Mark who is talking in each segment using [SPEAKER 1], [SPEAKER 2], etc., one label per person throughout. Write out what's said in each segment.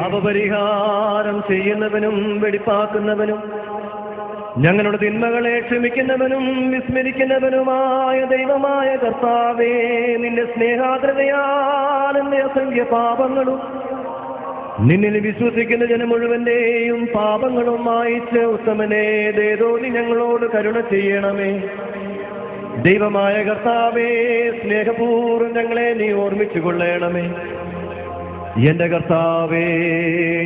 [SPEAKER 1] പാപപരിഹാരം ചെയ്യുന്നവനും വെടിപ്പാക്കുന്നവനും ഞങ്ങളുടെ തിന്മകളെ ക്ഷമിക്കുന്നവനും വിസ്മരിക്കുന്നവനുമായ ദൈവമായ കർത്താവേ, നിന്റെ സ്നേഹാദ്രതയാൽ എന്റെ അസംഖ്യ പാപങ്ങളും നിന്നിൽ വിശ്വസിക്കുന്ന ജനം മുഴുവന്റെയും പാപങ്ങളും മായിച്ച് ഉത്തമനെ ദേദോനി ഞങ്ങളോട് കരുണ ചെയ്യണമേ. ദൈവമായ കർത്താവേ, സ്നേഹപൂർവ്വം ഞങ്ങളെ നീ ഓർമ്മിച്ചു കൊള്ളണമേ. എന്റെ കർത്താവേ,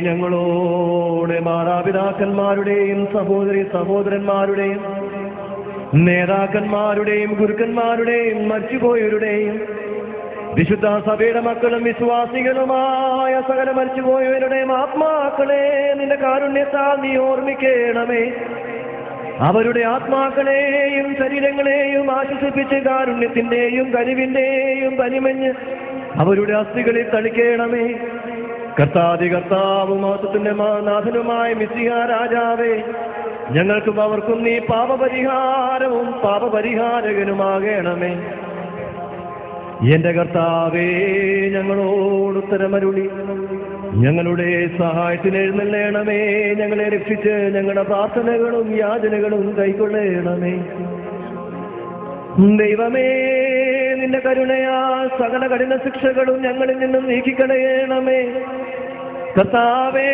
[SPEAKER 1] ഞങ്ങളോട് മാതാപിതാക്കന്മാരുടെയും സഹോദരന്മാരുടെയും നേതാക്കന്മാരുടെയും ഗുരുക്കന്മാരുടെയും മരിച്ചുപോയവരുടെയും വിശുദ്ധ സഭയുടെ മക്കളും വിശ്വാസികളുമായ സകല മരിച്ചുപോയവരുടെയും ആത്മാക്കളെ നിന്റെ കാരുണ്യത്താൽ നീ ഓർമ്മിക്കണമേ. അവരുടെ ആത്മാക്കളെയും ശരീരങ്ങളെയും ആശ്വസിപ്പിച്ച് കാരുണ്യത്തിന്റെയും കനിവിന്റെയും പനിമഞ്ഞ് അവരുടെ അസ്ഥികളിൽ തളിക്കണമേ. കർത്താവും മഹത്വത്തിന്റെ നാഥനുമായ മിശിഹാ രാജാവേ, ഞങ്ങൾക്കും അവർക്കും നീ പാപപരിഹാരവും പാപപരിഹാരകനുമാകണമേ. എന്റെ കർത്താവേ, ഞങ്ങളോട് ഉത്തരമരുളി ഞങ്ങളുടെ സഹായത്തിന് എഴുന്നള്ളണമേ. ഞങ്ങളെ രക്ഷിച്ച് ഞങ്ങളുടെ പ്രാർത്ഥനകളും യാചനകളും കൈക്കൊള്ളണമേ. ദൈവമേ, നിന്റെ കരുണയാൽ സകല കഠിന ശിക്ഷകളും ഞങ്ങളിൽ നിന്നും നീക്കിക്കളയണമേ. കർത്താവേ,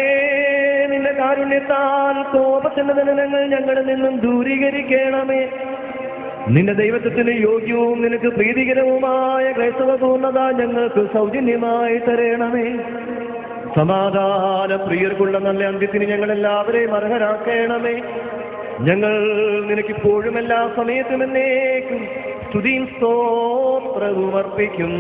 [SPEAKER 1] നിന്റെ കാരുണ്യത്താൽ കോപത്തിന്റെ ദണ്ഡനങ്ങൾ ഞങ്ങളിൽ നിന്നും ദൂരീകരിക്കണമേ. നിന്റെ ദൈവത്വത്തിന് യോഗ്യവും നിനക്ക് പ്രീതികരവുമായ ക്രൈസ്തവ പൂർണ്ണത ഞങ്ങൾക്ക് സൗജന്യമായി തരണമേ. സമാധാന പ്രിയർക്കുള്ള നല്ല അന്ത്യത്തിന് ഞങ്ങളെല്ലാവരെയും അർഹരാക്കണമേ. ഞങ്ങൾ നിനക്കിപ്പോഴും എല്ലാ സമയത്തും എന്നേക്കും സ്തുതിയും സ്തോത്രവും അർപ്പിക്കും.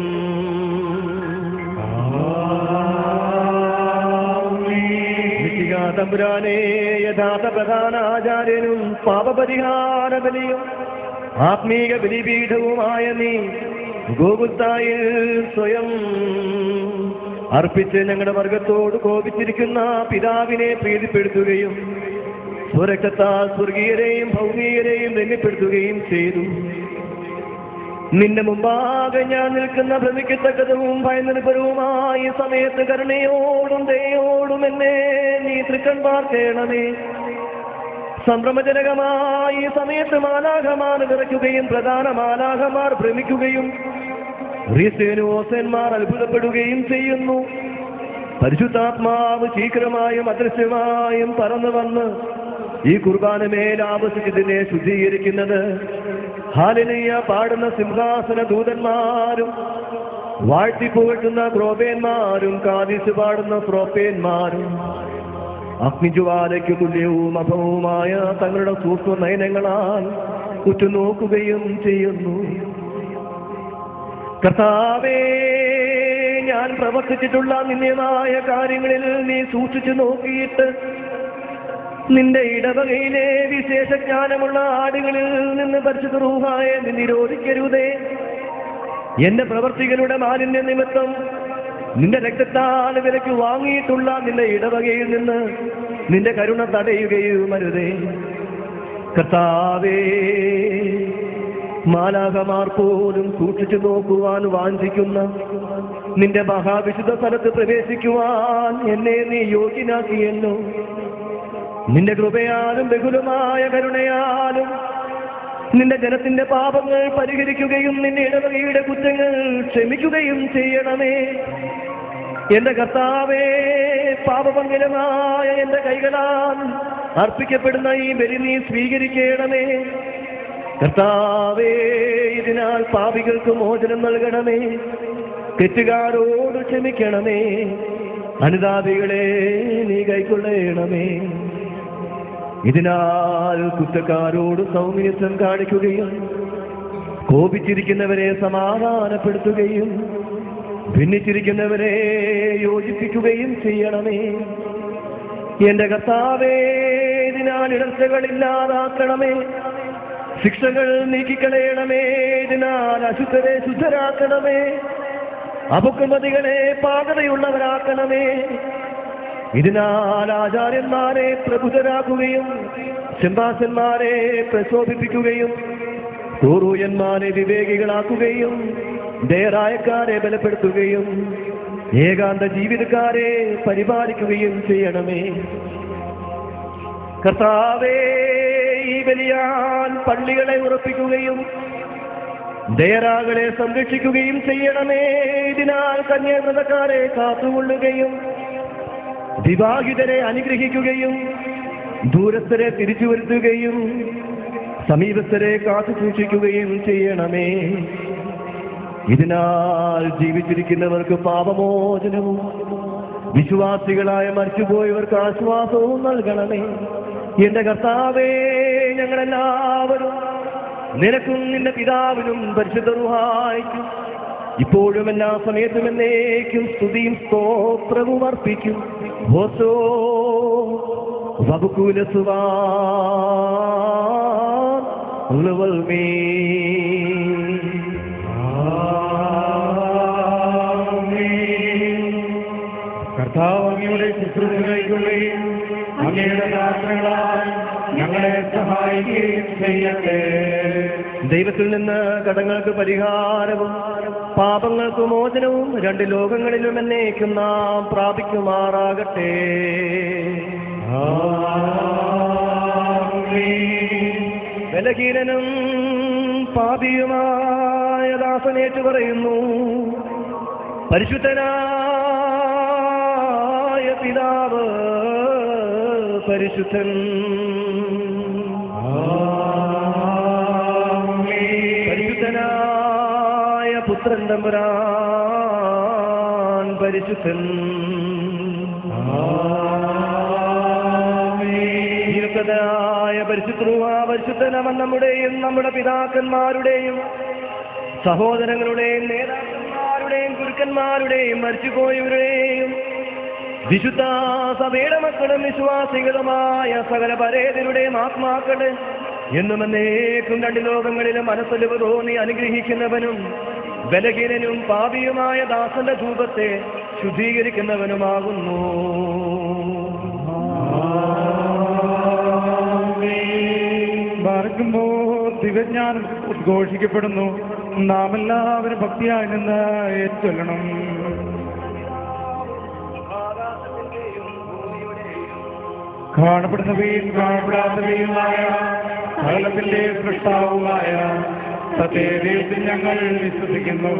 [SPEAKER 1] തമ്പുരാനെ, യഥാർത്ഥ പ്രധാന ആചാര്യനും പാപപരിഹാര ബലിയും ആത്മീക ബലിപീഠവുമായ നീ ഗോകുൽത്തായിൽ സ്വയം അർപ്പിച്ച് ഞങ്ങളുടെ വർഗത്തോട് കോപിച്ചിരിക്കുന്ന പിതാവിനെ പ്രീതിപ്പെടുത്തുകയും സ്വരക്തത്താൽ സ്വർഗീയരെയും ഭൗമികരെയും രംഗപ്പെടുത്തുകയും ചെയ്തു. നിന്റെ മുമ്പാകെ ഞാൻ നിൽക്കുന്ന ഭ്രമിക്കത്തക്കതും ഭയനിർഭരവുമായ സമയത്ത് കരുണയോടും ദയോടും എന്നെ നീ തൃക്കൺ പാർക്കണമേ. സംഭ്രമജനകമായ സമയത്ത് മാലാഖമാർ വിറയ്ക്കുകയും പ്രധാന മാലാഖമാർ ഭ്രമിക്കുകയും ഓസന്മാർ അത്ഭുതപ്പെടുകയും ചെയ്യുന്നു. പരിശുദ്ധാത്മാവ് ശീഘ്രമായും അദൃശ്യമായും പറന്നു വന്ന് ഈ കുർബാനമേൽ ആവസിച്ചതിനെ ശുദ്ധീകരിക്കുന്നത് ഹാലലിയ പാടുന്ന സിംഹാസന ദൂതന്മാരും വാഴ്ത്തിപ്പുകട്ടുന്ന ക്രോപേന്മാരും കാദിസ് പാടുന്ന ശ്രോപ്പേന്മാരും അഗ്നിജ്വാലയ്ക്ക് തുല്യവും അഭവുമായ തങ്ങളുടെ സൂക്ഷ്മ നയനങ്ങളാൽ ഉറ്റുനോക്കുകയും ചെയ്യുന്നു. കർത്താവേ, ഞാൻ പ്രവർത്തിച്ചിട്ടുള്ള നിന്ദ്യമായ കാര്യങ്ങളിൽ നീ സൂക്ഷിച്ചു നോക്കിയിട്ട് നിന്റെ ഇടവകയിലെ വിശേഷ ജ്ഞാനമുള്ള ആടുകളിൽ നിന്ന് പരിശുദ്ധ റൂഹായെ നീ നിരോധിക്കരുതേ. എന്റെ പ്രവർത്തികളുടെ മാലിന്യ നിമിത്തം നിന്റെ രക്തത്താൽ വിലയ്ക്ക് വാങ്ങിയിട്ടുള്ള നിന്റെ ഇടവകയിൽ നിന്ന് നിന്റെ കരുണ തടയുകയും അരുതേ. കർത്താവേ, മാലാഖമാർ പോലും സൂക്ഷിച്ചു നോക്കുവാൻ വാഞ്ചിക്കുന്ന നിന്റെ മഹാവിശുദ്ധ സ്ഥലത്ത് പ്രവേശിക്കുവാൻ എന്നെ നീ യോഗ്യനാക്കിയല്ലോ. നിന്റെ കൃപയാലും ബഹുലമായ കരുണയാലും നിന്റെ ജനത്തിന്റെ പാപങ്ങൾ പരിഹരിക്കുകയും നിന്റെ ഇടവകയുടെ കുറ്റങ്ങൾ ക്ഷമിക്കുകയും ചെയ്യണമേ. എന്റെ കർത്താവേ, പാപമംഗലമായ എന്റെ കൈകളാൽ അർപ്പിക്കപ്പെടുന്ന ഈ ബലി നീ സ്വീകരിക്കണമേ. കർത്താവേ, ഇതിനാൽ പാപികൾക്ക് മോചനം നൽകണമേ. തെറ്റുകാരോട് ക്ഷമിക്കണമേ. അനുതാപികളെ നീ കൈക്കൊള്ളണമേ. ഇതിനാൽ കുറ്റക്കാരോട് സൗമ്യത്വം കാണിക്കുകയും കോപിച്ചിരിക്കുന്നവരെ സമാധാനപ്പെടുത്തുകയും ഭിന്നിച്ചിരിക്കുന്നവരെ യോജിപ്പിക്കുകയും ചെയ്യണമേ. എന്റെ കർത്താവേ, ഇതിനാൽ ഇടർച്ചകളില്ലാതാക്കണമേ. ശിക്ഷകൾ നീക്കിക്കളയണമേ. ഇതിനാൽ അശുദ്ധരെ ശുദ്ധരാക്കണമേ. അപക്രമതികളെ പാകതയുള്ളവരാക്കണമേ. ഇതിനാൽ ആചാര്യന്മാരെ പ്രബുദ്ധരാക്കുകയും സിംഹാസന്മാരെ പ്രശോഭിപ്പിക്കുകയും പൂർവ്വന്മാരെ വിവേകികളാക്കുകയും ദേറായക്കാരെ ബലപ്പെടുത്തുകയും ഏകാന്ത ജീവിതക്കാരെ പരിപാലിക്കുകയും ചെയ്യണമേ. കർത്താവേ, ഈ ബലിയാൽ പള്ളികളെ ഉറപ്പിക്കുകയും ദേറാകളെ സംരക്ഷിക്കുകയും ചെയ്യണമേ. ഇതിനാൽ കന്യാവ്രതക്കാരെ കാത്തുകൊള്ളുകയും വിവാഹിതരെ അനുഗ്രഹിക്കുകയും ദൂരസ്ഥരെ തിരിച്ചു വരുത്തുകയും സമീപസ്ഥരെ കാത്തു സൂക്ഷിക്കുകയും ചെയ്യണമേ. ഇതിനാൽ ജീവിച്ചിരിക്കുന്നവർക്ക് പാപമോചനവും വിശ്വാസികളായ മരിച്ചുപോയവർക്ക് ആശ്വാസവും നൽകണമേ. എന്റെ കർത്താവേ, ഞങ്ങളെല്ലാവരും നിനക്കും നിന്റെ പിതാവിനും പരിശുദ്ധ റൂഹായ്ക്കും ഇപ്പോഴും എല്ലാ സമയത്തും എന്നേക്കും സ്തുതിയും സ്തോത്രവും അർപ്പിക്കും. ഹോസോ വബുകുലസുവാ ഉലവൽമേ.
[SPEAKER 2] കർത്താവ് അങ്ങയുടെ ശുശ്രൂഷ കൈക്കൊള്ളുകയും അങ്ങയുടെ ദാസങ്ങളാൽ ഞങ്ങളെ സഹായിക്കുകയും ചെയ്യട്ടെ.
[SPEAKER 1] ദൈവത്തിൽ നിന്ന് കടങ്ങൾക്ക് പരിഹാരവും പാപങ്ങൾക്ക് മോചനവും രണ്ട് ലോകങ്ങളിലും എന്നേക്കും നാം പ്രാപിക്കുമാറാകട്ടെ. ബലഹീനനും പാപിയുമായ ദാസനേറ്റു പറയുന്നു, പരിശുദ്ധനായ പിതാവ് പരിശുദ്ധൻ, പരിശുദ്ധനായ പുത്രൻ തമ്പുരാൻ പരിശുദ്ധൻ, ജീവപ്രദനായ പരിശുദ്ധ പരിശുദ്ധനവൻ നമ്മുടെയും നമ്മുടെ പിതാക്കന്മാരുടെയും സഹോദരങ്ങളുടെയും നേതാക്കന്മാരുടെയും ഗുരുക്കന്മാരുടെയും മരിച്ചുപോയവരുടെയും വിശുദ്ധ സഭയുടെ മക്കളും വിശ്വാസികളുമായ സകല പരേതരുടെയും ആത്മാക്കളെ എന്നും എന്നേക്കും രണ്ട് ലോകങ്ങളിലും മനസ്സലിവ് തോന്നി അനുഗ്രഹിക്കുന്നവനും ബലഹീനനും പാപിയുമായ ദാസന്റെ ധൂപത്തെ ശുദ്ധീകരിക്കുന്നവനുമാകുന്നു.
[SPEAKER 2] പാർക്കുമ്പോൾ ദിവ്യജ്ഞാനം ഉദ്ഘോഷിക്കപ്പെടുന്നു. നാം എല്ലാവരും ഭക്തിയായി നിന്ന് ഏറ്റുചൊല്ലണം. കാണപ്പെടുന്നവയും കാണപ്പെടാത്തവയുമായ സകലത്തിന്റെ സൃഷ്ടാവുമായ സത്യദൈവത്തിൽ ഞങ്ങൾ വിശ്വസിക്കുന്നു.